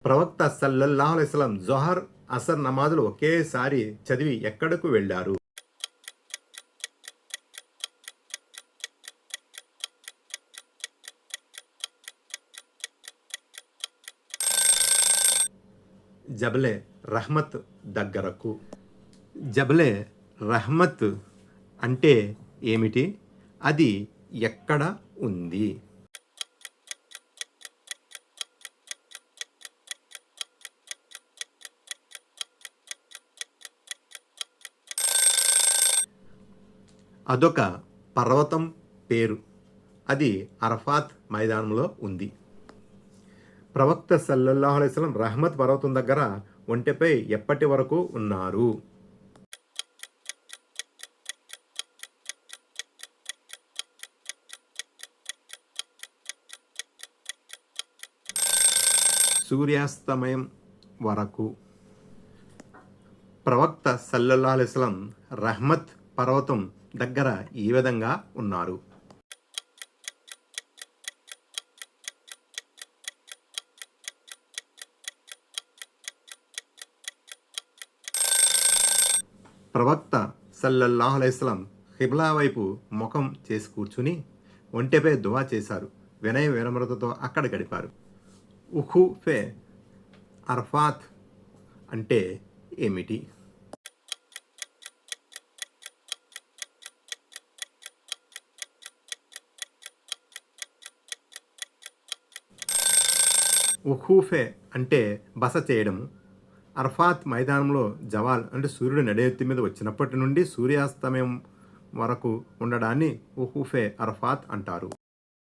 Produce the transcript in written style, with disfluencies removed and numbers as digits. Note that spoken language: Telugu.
ప్రవక్త సల్లల్లాహు అలైహి వసల్లం జొహర్, అసర్ నమాజులు ఒకేసారి చదివి ఎక్కడకు వెళ్ళారు? జబలే రహ్మత్ దగ్గరకు. జబలే రహ్మత్ అంటే ఏమిటి? అది ఎక్కడ ఉంది? అదొక పర్వతం పేరు. అది అరఫాత్ మైదానంలో ఉంది. ప్రవక్త సల్లల్లాహు అలైహి వసల్లం రహ్మత్ పర్వతం దగ్గర ఒంటెపై ఎప్పటి వరకు ఉన్నారు? సూర్యాస్తమయం వరకు. ప్రవక్త సల్లల్లాహు అలైహి వసల్లం రహ్మత్ పర్వతం దగ్గర ఈ విధంగా ఉన్నారు. ప్రవక్త సల్లల్లాహు అలైహి వసల్లం ఖిబ్లా వైపు ముఖం చేసి కూర్చుని ఒంటెపై దువా చేశారు. వినయ వినమ్రతతో అక్కడ గడిపారు. ఉఖుఫే అర్ఫాత్ అంటే ఏమిటి? ఉఖూఫే అంటే బస చేయడం. అర్ఫాత్ మైదానంలో జవాల్ అంటే సూర్యుడు నడినెత్తి మీద వచ్చినప్పటి నుండి సూర్యాస్తమయం వరకు ఉండడాన్ని ఉఖూఫే అర్ఫాత్ అంటారు.